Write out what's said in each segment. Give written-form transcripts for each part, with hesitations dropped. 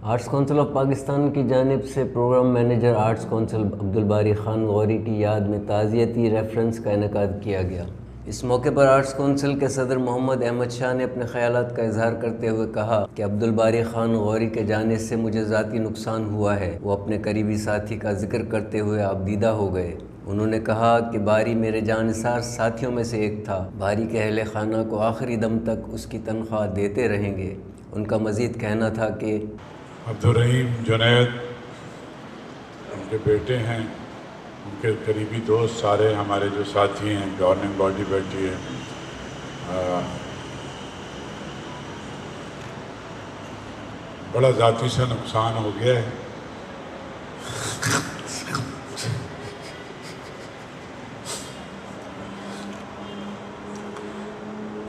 Arts council of Pakistan کی جانب سے programme manager Arts Council Abdul Bari Khan Ghauri کی یاد میں تعزیتی ریفرنس کا انعقاد کیا گیا۔ اس موقع پر آرٹس کونسل کے صدر محمد احمد شاہ نے اپنے خیالات کا اظہار کرتے ہوئے کہا کہ عبدالباری خان غوری کے جانے سے مجھے ذاتی نقصان ہوا ہے۔ وہ اپنے قریبی ساتھی کا ذکر کرتے ہوئے آبدیدہ ہو گئے۔ انہوں نے کہا کہ باری میرے جانثار ساتھیوں میں سے ایک تھا۔ باری کے اہل خانہ کو آخری دم تک اس کی تنخواہ دیتے رہیں گے۔ ان کا مزید کہنا تھا کہ عبدالرحیم جنید ان کے بیٹے ہیں، ان کے قریبی دوست سارے ہمارے جو ساتھی ہیں، گورننگ باڈی بیٹھی ہے، بڑا ذاتی سے نقصان ہو گیا ہے۔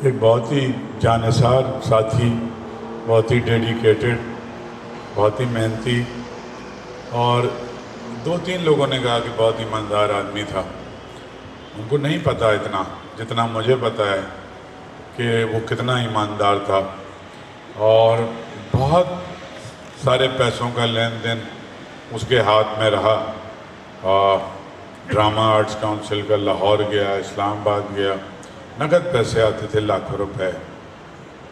ایک بہت ہی جانثار ساتھی، بہت ہی ڈیڈیکیٹڈ، بہت ہی محنتی، اور 2-3 لوگوں نے کہا کہ بہت ایماندار آدمی تھا۔ ان کو نہیں پتہ اتنا جتنا مجھے پتہ ہے کہ وہ کتنا ایماندار تھا، اور بہت سارے پیسوں کا لین دین اس کے ہاتھ میں رہا۔ ڈرامہ آرٹس کونسل کا لاہور گیا، اسلام آباد گیا، نقد پیسے آتے تھے، لاکھوں روپے۔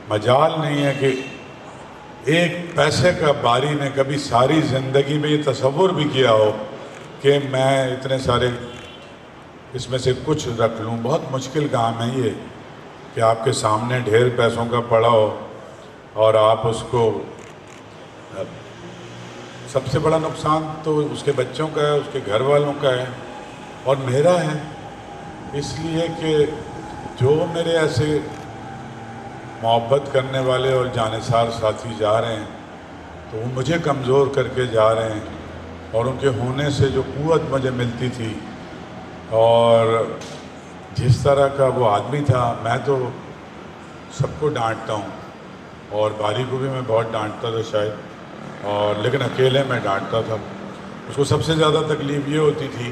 مجال نہیں ہے کہ ایک پیسے کا باری نے کبھی ساری زندگی میں یہ تصور بھی کیا ہو کہ میں اتنے سارے اس میں سے کچھ رکھ لوں۔ بہت مشکل کام ہے یہ کہ آپ کے سامنے ڈھیر پیسوں کا پڑا ہو اور آپ اس کو، سب سے بڑا نقصان تو اس کے بچوں کا ہے، اس کے گھر والوں کا ہے اور میرا ہے، اس لیے کہ جو میرے ایسے محبت کرنے والے اور جانثار ساتھی جا رہے ہیں تو وہ مجھے کمزور کر کے جا رہے ہیں، اور ان کے ہونے سے جو قوت مجھے ملتی تھی اور جس طرح کا وہ آدمی تھا، میں تو سب کو ڈانٹتا ہوں اور باری کو بھی میں بہت ڈانٹتا تھا شاید، اور لیکن اکیلے میں ڈانٹتا تھا۔ اس کو سب سے زیادہ تکلیف یہ ہوتی تھی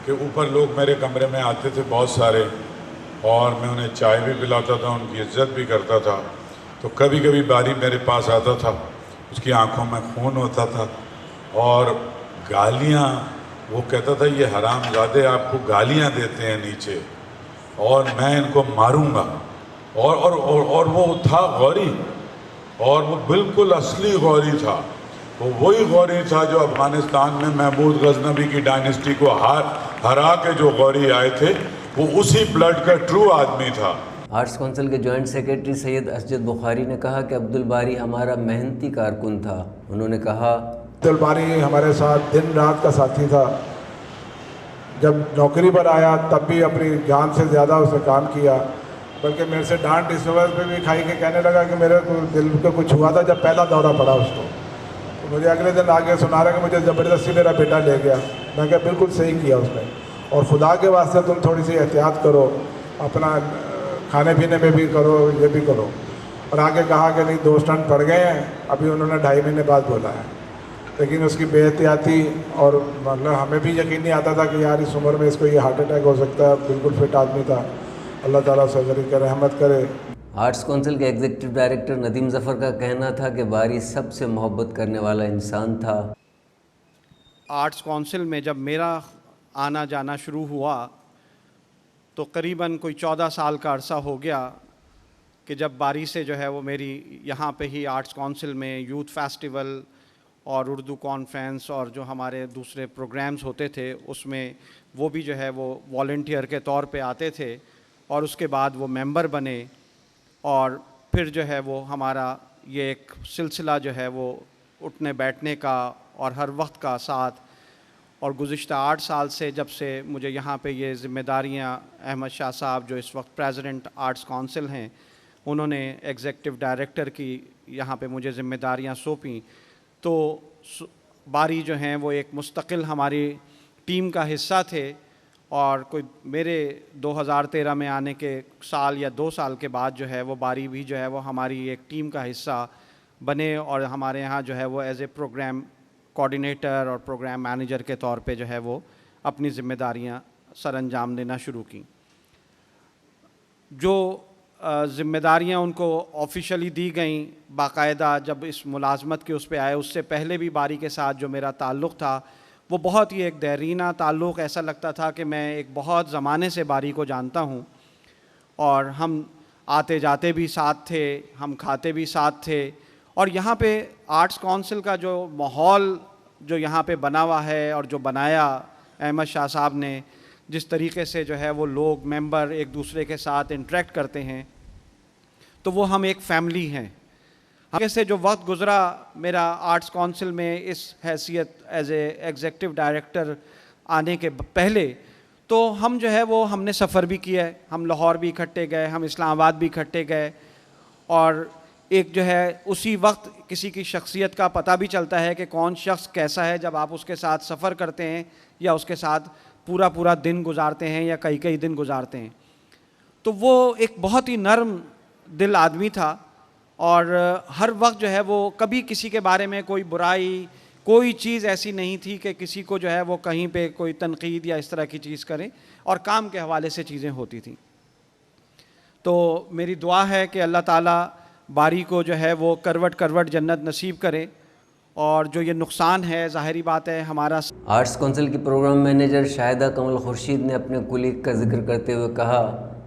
کہ اوپر لوگ میرے کمرے میں آتے تھے بہت سارے، اور میں انہیں چائے بھی پلاتا تھا، ان کی عزت بھی کرتا تھا، تو کبھی کبھی باری میرے پاس آتا تھا، اس کی آنکھوں میں خون ہوتا تھا اور گالیاں، وہ کہتا تھا یہ حرام زادے آپ کو گالیاں دیتے ہیں نیچے اور میں ان کو ماروں گا، اور وہ تھا غوری، اور وہ بالکل اصلی غوری تھا۔ وہ وہی غوری تھا جو افغانستان میں محمود غزنوی کی ڈائنسٹی کو ہرا کے جو غوری آئے تھے، وہ اسی بلڈ کا ٹرو آدمی تھا۔ آرٹس کونسل کے جوائنٹ سیکریٹری سید اسجد بخاری نے کہا کہ عبدالباری ہمارا محنتی کارکن تھا۔ انہوں نے کہا عبدالباری ہمارے ساتھ دن رات کا ساتھی تھا۔ جب نوکری پر آیا تب بھی اپنی جان سے زیادہ اس نے کام کیا، بلکہ میرے سے ڈانٹ اس وجہ پہ بھی کھائی کہ کہنے لگا کہ میرے کو دل پہ کچھ ہوا تھا جب پہلا دورہ پڑا اس کو، تو مجھے اگلے دن آگے سنا رہا کہ مجھے زبردستی میرا بیٹا لے گیا۔ میں کہا بالکل صحیح کیا اس نے، اور خدا کے واسطے تم تھوڑی سی احتیاط کرو، اپنا کھانے پینے میں بھی کرو، یہ بھی کرو۔ اور آگے کہا کہ نہیں 2 اسٹنٹ پڑ گئے ہیں، ابھی انہوں نے 2.5 مہینے بعد بولا ہے، لیکن اس کی بے احتیاطی، اور مطلب ہمیں بھی یقین نہیں آتا تھا کہ یار اس عمر میں اس کو یہ ہارٹ اٹیک ہو سکتا ہے۔ بالکل فٹ آدمی تھا، اللہ تعالیٰ سرجری کی رحمت کرے۔ آرٹس کونسل کے ایگزیکٹو ڈائریکٹر ندیم ظفر کا کہنا تھا کہ باری سب سے محبت کرنے والا انسان تھا۔ آرٹس کونسل میں جب میرا آنا جانا شروع ہوا تو قریباً کوئی 14 سال کا عرصہ ہو گیا کہ جب باری سے جو ہے وہ میری یہاں پہ ہی آرٹس کونسل میں یوتھ فیسٹیول اور اردو کانفرنس اور جو ہمارے دوسرے پروگرامز ہوتے تھے اس میں وہ بھی جو ہے وہ والنٹیئر کے طور پہ آتے تھے، اور اس کے بعد وہ ممبر بنے، اور پھر جو ہے وہ ہمارا یہ ایک سلسلہ جو ہے وہ اٹھنے بیٹھنے کا اور ہر وقت کا ساتھ، اور گزشتہ 8 سال سے جب سے مجھے یہاں پہ یہ ذمہ داریاں احمد شاہ صاحب جو اس وقت پریزیڈنٹ آرٹس کونسل ہیں انہوں نے ایگزیکٹو ڈائریکٹر کی یہاں پہ مجھے ذمہ داریاں سونپیں، تو باری جو ہیں وہ ایک مستقل ہماری ٹیم کا حصہ تھے، اور کوئی میرے 2013 میں آنے کے سال یا 2 سال کے بعد جو ہے وہ باری بھی جو ہے وہ ہماری ایک ٹیم کا حصہ بنے، اور ہمارے ہاں جو ہے وہ ایز اے پروگرام کوآرڈینیٹر اور پروگرام مینیجر کے طور پہ جو ہے وہ اپنی ذمہ داریاں سر انجام دینا شروع کیں۔ جو ذمہ داریاں ان کو آفیشلی دی گئیں باقاعدہ، جب اس ملازمت کے اس پہ آئے، اس سے پہلے بھی باری کے ساتھ جو میرا تعلق تھا وہ بہت ہی ایک دیرینہ تعلق، ایسا لگتا تھا کہ میں ایک بہت زمانے سے باری کو جانتا ہوں، اور ہم آتے جاتے بھی ساتھ تھے، ہم کھاتے بھی ساتھ تھے. اور یہاں پہ آرٹس کونسل کا جو ماحول جو یہاں پہ بنا ہوا ہے اور جو بنایا احمد شاہ صاحب نے، جس طریقے سے جو ہے وہ لوگ ممبر ایک دوسرے کے ساتھ انٹریکٹ کرتے ہیں، تو وہ ہم ایک فیملی ہیں. آگے سے جو وقت گزرا میرا آرٹس کونسل میں اس حیثیت ایز اے ایگزیکٹو ڈائریکٹر آنے کے پہلے، تو ہم جو ہے وہ ہم نے سفر بھی کیا ہے، ہم لاہور بھی اکٹھے گئے، ہم اسلام آباد بھی اکٹھے گئے، اور ایک جو ہے اسی وقت کسی کی شخصیت کا پتہ بھی چلتا ہے کہ کون شخص کیسا ہے جب آپ اس کے ساتھ سفر کرتے ہیں یا اس کے ساتھ پورا دن گزارتے ہیں یا کئی دن گزارتے ہیں. تو وہ ایک بہت ہی نرم دل آدمی تھا، اور ہر وقت جو ہے وہ کبھی کسی کے بارے میں کوئی برائی، کوئی چیز ایسی نہیں تھی کہ کسی کو جو ہے وہ کہیں پہ کوئی تنقید یا اس طرح کی چیز کریں، اور کام کے حوالے سے چیزیں ہوتی تھیں. تو میری دعا ہے کہ اللہ تعالیٰ باری کو جو ہے وہ کروٹ جنت نصیب کرے، اور جو یہ نقصان ہے ظاہری بات ہے ہمارا. آرٹس کونسل کی پروگرام مینیجر شاہدہ کمل خورشید نے اپنے کولیگ کا ذکر کرتے ہوئے کہا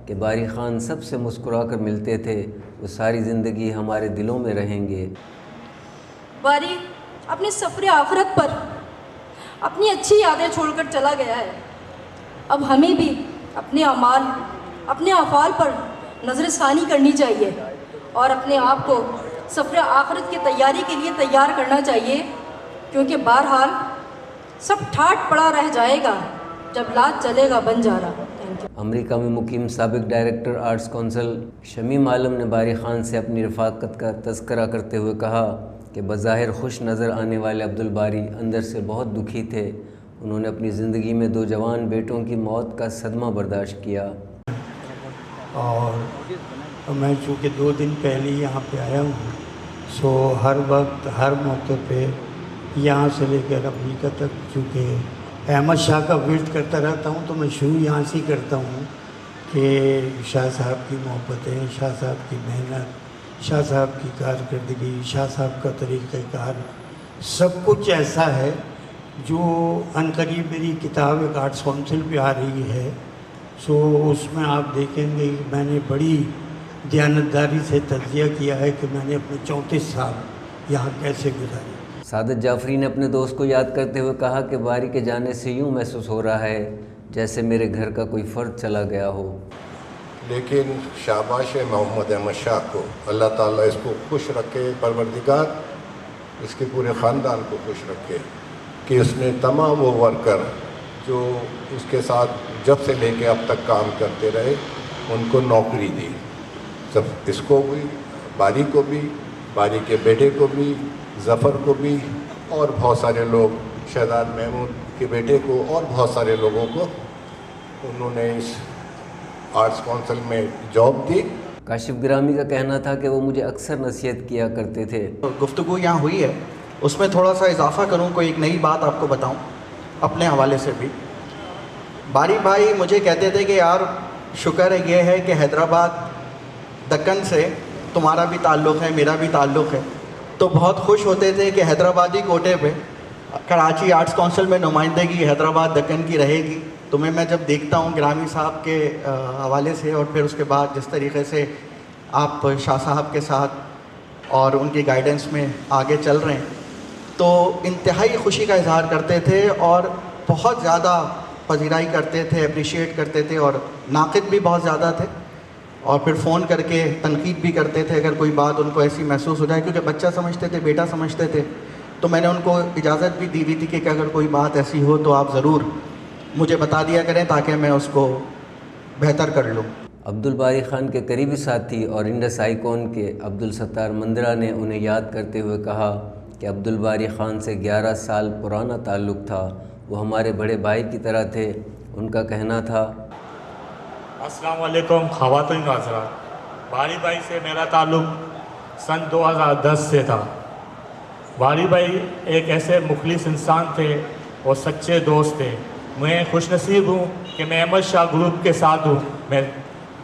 کہ باری خان سب سے مسکرا کر ملتے تھے، وہ ساری زندگی ہمارے دلوں میں رہیں گے. باری اپنے سفر آخرت پر اپنی اچھی یادیں چھوڑ کر چلا گیا ہے. اب ہمیں بھی اپنے اعمال، اپنے افعال پر نظر ثانی کرنی چاہیے، اور اپنے آپ کو سفر آخرت کی تیاری کے لیے تیار کرنا چاہیے، کیونکہ بہرحال سب ٹھاٹ پڑا رہ جائے گا جب لات چلے گا بن جا رہا. امریکہ میں مقیم سابق ڈائریکٹر آرٹس کونسل شمیم عالم نے باری خان سے اپنی رفاقت کا تذکرہ کرتے ہوئے کہا کہ بظاہر خوش نظر آنے والے عبدالباری اندر سے بہت دکھی تھے. انہوں نے اپنی زندگی میں 2 جوان بیٹوں کی موت کا صدمہ برداشت کیا. اور میں چونکہ 2 دن پہلے یہاں پہ آیا ہوں، سو ہر وقت ہر موقع پہ یہاں سے لے کر امریکہ تک چونکہ احمد شاہ کا ورد کرتا رہتا ہوں، تو میں شروع یہاں سے ہی کرتا ہوں کہ شاہ صاحب کی محبتیں، شاہ صاحب کی محنت، شاہ صاحب کی کارکردگی، شاہ صاحب کا طریقہ کار، سب کچھ ایسا ہے جو عنقریب میری کتاب ایک آرٹس کونسل پہ آ رہی ہے. سو اس میں آپ دیکھیں گے میں نے بڑی دیانتداری سے تجزیہ کیا ہے کہ میں نے اپنے 34 سال یہاں کیسے گزارے. سعادت جعفری نے اپنے دوست کو یاد کرتے ہوئے کہا کہ باری کے جانے سے یوں محسوس ہو رہا ہے جیسے میرے گھر کا کوئی فرد چلا گیا ہو. لیکن شاباش محمد احمد شاہ کو، اللہ تعالیٰ اس کو خوش رکھے، پروردگار اس کے پورے خاندان کو خوش رکھے کہ اس نے تمام وہ ورکر جو اس کے ساتھ جب سے لے کے اب تک کام کرتے رہے ان کو نوکری دی. سب اس کو بھی، باری کو بھی، باری کے بیٹے کو بھی، ظفر کو بھی، اور بہت سارے لوگ، شہزاد محمود کے بیٹے کو اور بہت سارے لوگوں کو انہوں نے اس آرٹس کونسل میں جاب دی. کاشف گرامی کا کہنا تھا کہ وہ مجھے اکثر نصیحت کیا کرتے تھے. گفتگو یہاں ہوئی ہے، اس میں تھوڑا سا اضافہ کروں، کوئی ایک نئی بات آپ کو بتاؤں اپنے حوالے سے بھی. باری بھائی مجھے کہتے تھے کہ یار شکر یہ ہے کہ حیدرآباد دکن سے تمہارا بھی تعلق ہے، میرا بھی تعلق ہے، تو بہت خوش ہوتے تھے کہ حیدرآبادی کوٹے پہ کراچی آرٹس کونسل میں نمائندگی حیدرآباد دکن کی رہے گی. تمہیں میں جب دیکھتا ہوں گرامی صاحب کے حوالے سے، اور پھر اس کے بعد جس طریقے سے آپ شاہ صاحب کے ساتھ اور ان کی گائیڈنس میں آگے چل رہے ہیں، تو انتہائی خوشی کا اظہار کرتے تھے اور بہت زیادہ پذیرائی کرتے تھے، اپریشیٹ کرتے تھے، اور ناقد بھی بہت زیادہ تھے، اور پھر فون کر کے تنقید بھی کرتے تھے اگر کوئی بات ان کو ایسی محسوس ہو جائے، کیونکہ بچہ سمجھتے تھے، بیٹا سمجھتے تھے. تو میں نے ان کو اجازت بھی دی ہوئی تھی کہ اگر کوئی بات ایسی ہو تو آپ ضرور مجھے بتا دیا کریں تاکہ میں اس کو بہتر کر لوں. عبدالباری خان کے قریبی ساتھی اور انڈس آئیکون کے عبدالستار مندرا نے انہیں یاد کرتے ہوئے کہا کہ عبدالباری خان سے 11 سال پرانا تعلق تھا. وہ ہمارے بڑے بھائی کی طرح تھے. ان کا کہنا تھا، السلام علیکم خواتین و حضرات. باری بھائی سے میرا تعلق سن 2010 سے تھا. باری بھائی ایک ایسے مخلص انسان تھے اور سچے دوست تھے. میں خوش نصیب ہوں کہ میں احمد شاہ گروپ کے ساتھ ہوں. میں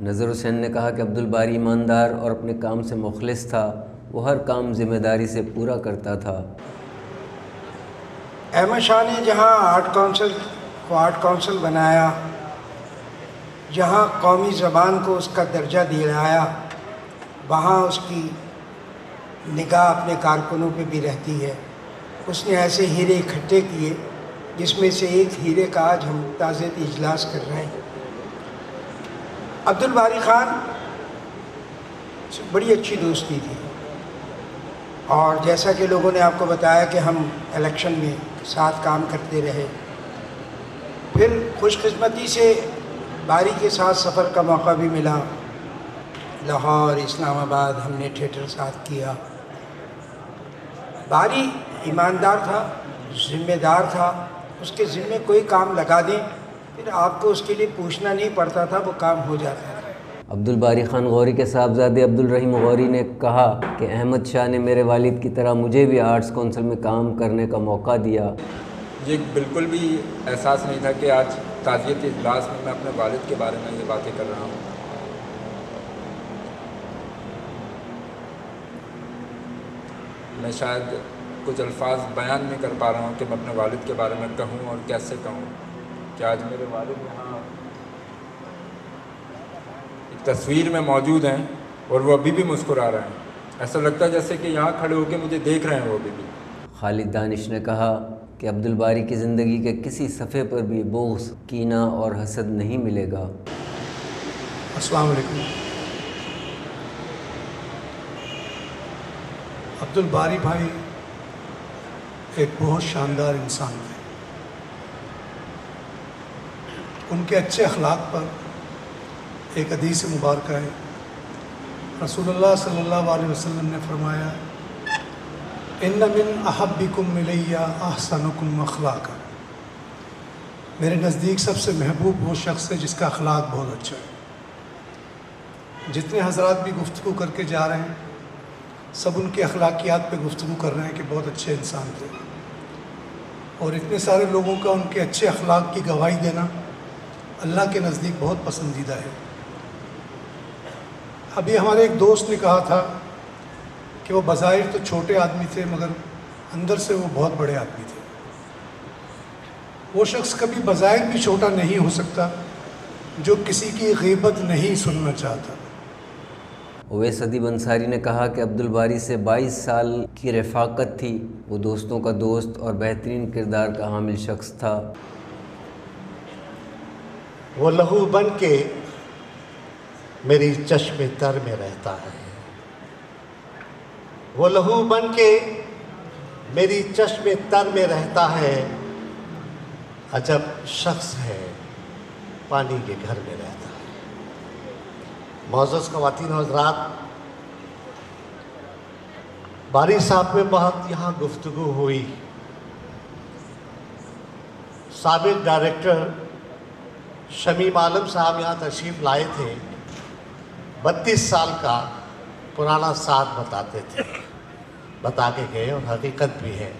نظر حسین نے کہا کہ عبدالباری ایماندار اور اپنے کام سے مخلص تھا، وہ ہر کام ذمہ داری سے پورا کرتا تھا۔ احمد شاہ نے جہاں آرٹ کونسل کو آرٹ کونسل بنایا، جہاں قومی زبان کو اس کا درجہ دلایا، وہاں اس کی نگاہ اپنے کارکنوں پہ بھی رہتی ہے۔ اس نے ایسے ہیرے اکٹھے کیے جس میں سے ایک ہیرے کا آج ہم تعزیتی اجلاس کر رہے ہیں۔ عبدالباری خان سے بڑی اچھی دوستی تھی، اور جیسا کہ لوگوں نے آپ کو بتایا کہ ہم الیکشن میں ساتھ کام کرتے رہے۔ پھر خوش قسمتی سے باری کے ساتھ سفر کا موقع بھی ملا، لاہور، اسلام آباد ہم نے تھیٹر ساتھ کیا۔ باری ایماندار تھا، ذمہ دار تھا، اس کے ذمے کوئی کام لگا دیں پھر آپ کو اس کے لیے پوچھنا نہیں پڑتا تھا، وہ کام ہو جاتا تھا۔ عبدالباری خان غوری کے صاحبزادے عبدالرحیم غوری نے کہا کہ احمد شاہ نے میرے والد کی طرح مجھے بھی آرٹس کونسل میں کام کرنے کا موقع دیا۔ یہ بالکل بھی احساس نہیں تھا کہ آج تعزیتی اجلاس میں اپنے والد کے بارے میں یہ باتیں کر رہا ہوں۔ میں شاید کچھ الفاظ بیان نہیں کر پا رہا ہوں کہ میں اپنے والد کے بارے میں کہوں اور کیسے کہوں کہ آج میرے والد یہاں ایک تصویر میں موجود ہیں اور وہ ابھی بھی مسکرا رہے ہیں، ایسا لگتا ہے جیسے کہ یہاں کھڑے ہو کے مجھے دیکھ رہے ہیں وہ ابھی بھی۔ خالد دانش نے کہا کہ عبدالباری کی زندگی کے کسی صفحے پر بھی بغض، کینہ اور حسد نہیں ملے گا۔ السلام علیکم۔ عبدالباری بھائی ایک بہت شاندار انسان تھے۔ ان کے اچھے اخلاق پر ایک حدیث مبارکہ ہے، رسول اللہ صلی اللہ علیہ وسلم نے فرمایا، ان من احبکم الی احسنکم اخلاقا، میرے نزدیک سب سے محبوب وہ شخص ہے جس کا اخلاق بہت اچھا ہے۔ جتنے حضرات بھی گفتگو کر کے جا رہے ہیں سب ان کی اخلاقیات پہ گفتگو کر رہے ہیں کہ بہت اچھے انسان تھے، اور اتنے سارے لوگوں کا ان کے اچھے اخلاق کی گواہی دینا اللہ کے نزدیک بہت پسندیدہ ہے۔ ابھی ہمارے ایک دوست نے کہا تھا کہ وہ بظاہر تو چھوٹے آدمی تھے مگر اندر سے وہ بہت بڑے آدمی تھے۔ وہ شخص کبھی بظاہر بھی چھوٹا نہیں ہو سکتا جو کسی کی غیبت نہیں سننا چاہتا۔ اویس ادیب انصاری نے کہا کہ عبدالباری سے 22 سال کی رفاقت تھی، وہ دوستوں کا دوست اور بہترین کردار کا حامل شخص تھا۔ وہ لہو بن کے میری چشم تر میں رہتا ہے، وہ لہو بن کے میری چشم تر میں رہتا ہے، عجب شخص ہے پانی کے گھر میں رہتا ہے۔ معزز خواتین و حضرات، باری صاحب میں بہت یہاں گفتگو ہوئی۔ سابق ڈائریکٹر شمیم عالم صاحب یہاں تشریف لائے تھے، 32 سال کا پرانا ساتھ بتاتے تھے، بتا کے گئے اور حقیقت بھی ہے۔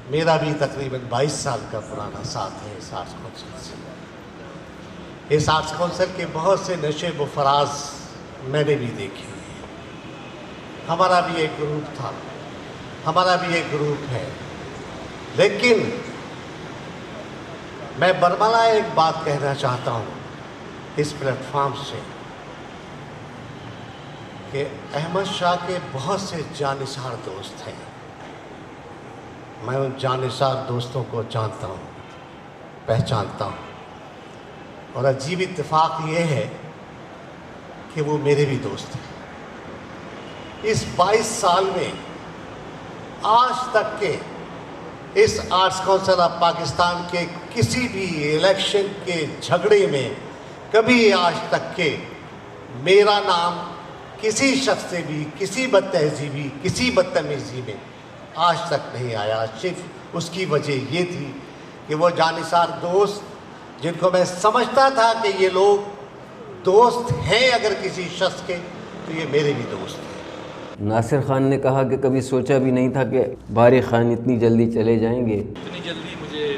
میرا بھی تقریباً 22 سال کا پرانا ساتھ ہے اس آرٹس کونسل سے۔ اس آرٹس کونسل کے بہت سے نشیب و فراز میں نے بھی دیکھی ہوئی ہے۔ ہمارا بھی ایک گروپ تھا، ہمارا بھی ایک گروپ ہے، لیکن میں برملا ایک بات کہنا چاہتا ہوں اس پلیٹ فارم سے کہ احمد شاہ کے بہت سے جانثار دوست ہیں۔ میں ان جانثار دوستوں کو جانتا ہوں، پہچانتا ہوں، اور عجیب اتفاق یہ ہے کہ وہ میرے بھی دوست ہیں۔ اس 22 سال میں آج تک کے اس آرٹس کونسل آف پاکستان کے کسی بھی الیکشن کے جھگڑے میں کبھی آج تک کے میرا نام کسی شخص سے بھی کسی بدتہذیبی کسی بدتمیزی میں آج تک نہیں آیا۔ صرف اس کی وجہ یہ تھی کہ وہ جانثار دوست جن کو میں سمجھتا تھا کہ یہ لوگ دوست ہیں اگر کسی شخص کے، تو یہ میرے بھی دوست ہیں۔ ناصر خان نے کہا کہ کبھی سوچا بھی نہیں تھا کہ باری خان اتنی جلدی چلے جائیں گے۔ اتنی جلدی مجھے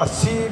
80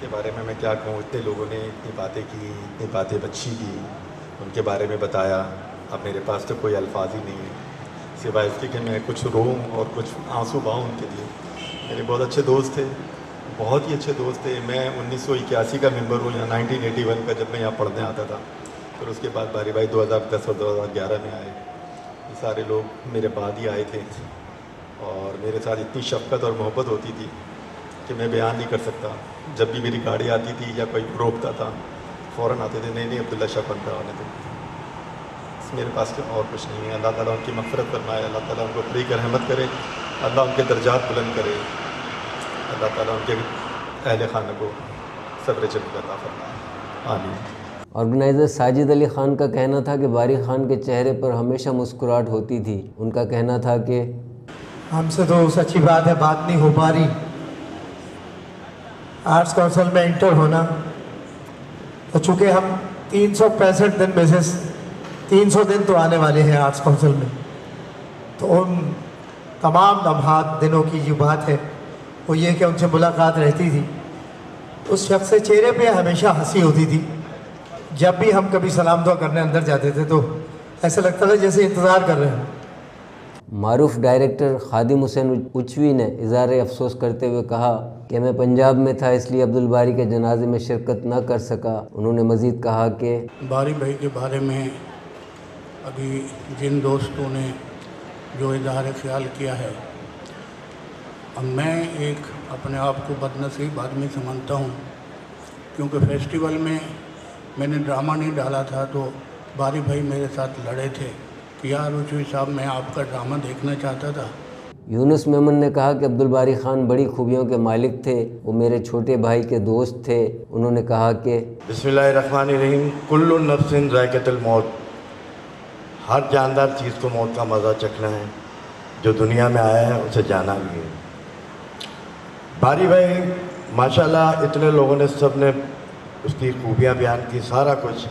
کے بارے میں کیا کہوں، اتنے لوگوں نے اتنی باتیں کی، اتنی باتیں اچھی کی، ان کے بارے میں بتایا. اب میرے پاس تو کوئی الفاظ ہی نہیں ہے سوائے اس کے کہ میں کچھ روؤں اور کچھ آنسو بہاؤں ان کے لیے. میرے بہت اچھے دوست تھے، بہت ہی اچھے دوست تھے. میں 1981 کا ممبر ہوں، یا 1981 کا، جب میں یہاں پڑھنے آتا تھا. پھر اس کے بعد باری بھائی 2010 اور 2011 میں آئے. یہ سارے لوگ میرے بعد ہی آئے تھے اور میرے ساتھ اتنی شفقت اور محبت ہوتی تھی کہ میں بیان نہیں کر سکتا. جب بھی میری گاڑی آتی تھی یا کوئی روکتا تھا فوراً آتے تھے، نہیں عبداللہ شاہ بندہ ہونے دو. میرے پاس اور کچھ نہیں ہے. اللہ تعالیٰ ان کی مغفرت فرمائے، اللہ تعالیٰ ان کو فری کر رحمت کرے، اللہ ان کے درجات بلند کرے، اللہ تعالیٰ ان کے اہل خانہ کو صبر جمیل عطا فرمائے. آمین. آرگنائزر ساجد علی خان کا کہنا تھا کہ باری خان کے چہرے پر ہمیشہ مسکراہٹ ہوتی تھی. ان کا کہنا تھا کہ ہم سے تو سچی بات ہے بات نہیں ہو پا رہی. آرٹس کونسل میں انٹر ہونا، تو چونکہ ہم 365 دن میں سے 300 دن تو آنے والے ہیں آرٹس کونسل میں، تو ان تمام لمحات دنوں کی جو بات ہے وہ یہ کہ ان سے ملاقات رہتی تھی. اس شخص سے چہرے پہ ہمیشہ ہنسی ہوتی تھی. جب بھی ہم کبھی سلام دعا کرنے اندر جاتے تھے تو ایسا لگتا تھا جیسے انتظار کر رہے ہیں. معروف ڈائریکٹر خادم حسین اچوی نے اظہار افسوس کرتے ہوئے کہا کہ میں پنجاب میں تھا اس لیے عبدالباری کے جنازے میں شرکت نہ کر سکا. انہوں نے مزید کہا کہ باری بھائی کے بارے میں ابھی جن دوستوں نے جو اظہار خیال کیا ہے، اب میں ایک اپنے آپ کو بدنصیب آدمی سمجھتا ہوں، کیونکہ فیسٹیول میں نے ڈرامہ نہیں ڈالا تھا تو باری بھائی میرے ساتھ لڑے تھے کہ یار اچوی صاحب میں آپ کا ڈرامہ دیکھنا چاہتا تھا. یونس میمن نے کہا کہ عبدالباری خان بڑی خوبیوں کے مالک تھے، وہ میرے چھوٹے بھائی کے دوست تھے. انہوں نے کہا کہ بسم اللہ الرحمن الرحیم. کل نفس ذائقۃ الموت. ہر جاندار چیز کو موت کا مزہ چکھنا ہے. جو دنیا میں آیا ہے اسے جانا بھی ہے. باری بھائی ماشاءاللہ اتنے لوگوں نے سب نے اس کی خوبیاں بیان کی، سارا کچھ،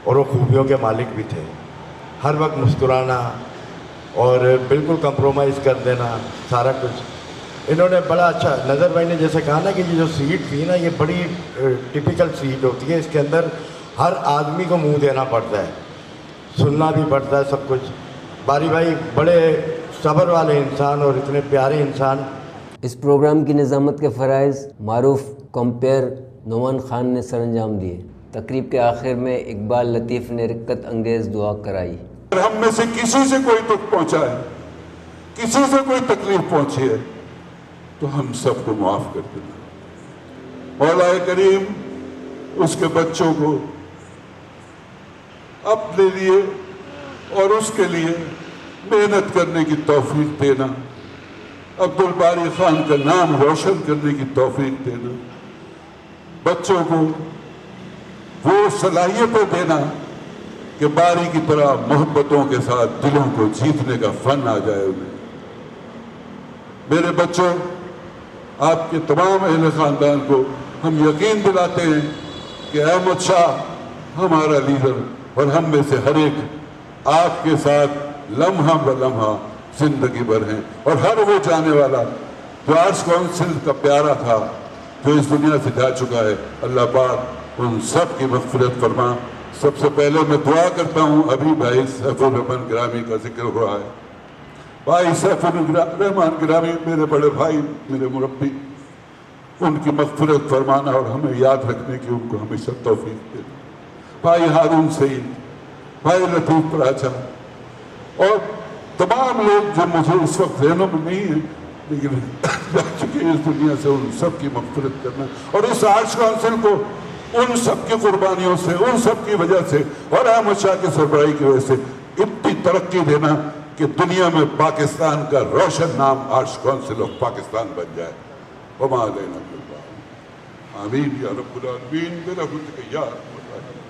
اور وہ خوبیوں کے مالک بھی تھے. ہر وقت مسکرانا اور بالکل کمپرومائز کر دینا، سارا کچھ انہوں نے بڑا اچھا. نظر بھائی نے جیسے کہا نا کہ یہ جو سیٹ تھی نا، یہ بڑی ٹپیکل سیٹ ہوتی ہے. اس کے اندر ہر آدمی کو منہ دینا پڑتا ہے، سننا بھی پڑتا ہے سب کچھ. باری بھائی بڑے صبر والے انسان اور اتنے پیارے انسان. اس پروگرام کی نظامت کے فرائض معروف کمپیئر نعمان خان نے سر انجام دیے. تقریب کے آخر میں اقبال لطیف نے رقت انگیز دعا کرائی. اگر ہم میں سے کسی سے کوئی دکھ پہنچا ہے، کسی سے کوئی تکلیف پہنچی ہے، تو ہم سب کو معاف کر دینا. مولا کریم اس کے بچوں کو اپنے لیے اور اس کے لیے محنت کرنے کی توفیق دینا، عبدالباری خان کا نام روشن کرنے کی توفیق دینا، بچوں کو وہ صلاحیتیں دینا کہ باری کی طرح محبتوں کے ساتھ دلوں کو جیتنے کا فن آ جائے انہیں. میرے بچوں، آپ کے تمام اہل خاندان کو ہم یقین دلاتے ہیں کہ احمد شاہ ہمارا لیڈر، اور ہم میں سے ہر ایک آپ کے ساتھ لمحہ بلمحہ زندگی بھر ہیں. اور ہر وہ جانے والا جو آرٹس کونسل کا پیارا تھا، جو اس دنیا سے جا چکا ہے، اللہ پاک ان سب کی مغفرت فرما. سب سے پہلے میں دعا کرتا ہوں، ابھی بھائی سیف الرحمان گرامی کا ذکر ہوا ہے. بھائی سیف الرحمان گرامی میرے بڑے بھائی، میرے مربی، ان کی مغفرت فرمانا اور ہمیں یاد رکھنے کی ان کو ہمیشہ توفیق دینا. بھائی ہارون سعید، بھائی لطیف پراچا، اور تمام لوگ جو مجھے اس وقت ذہنوں میں نہیں ہیں لیکن جا چکے اس دنیا سے، ان سب کی مغفرت کرنا. اور اس آرٹس کونسل کو ان سب کی قربانیوں سے، ان سب کی وجہ سے اور احمد شاہ کی سربراہی کی وجہ سے اتنی ترقی دینا کہ دنیا میں پاکستان کا روشن نام آرٹس کونسل آف پاکستان بن جائے. وما علینا الا البلاغ. آمین یا رب العالمین برحمتک یا ارحم الراحمین.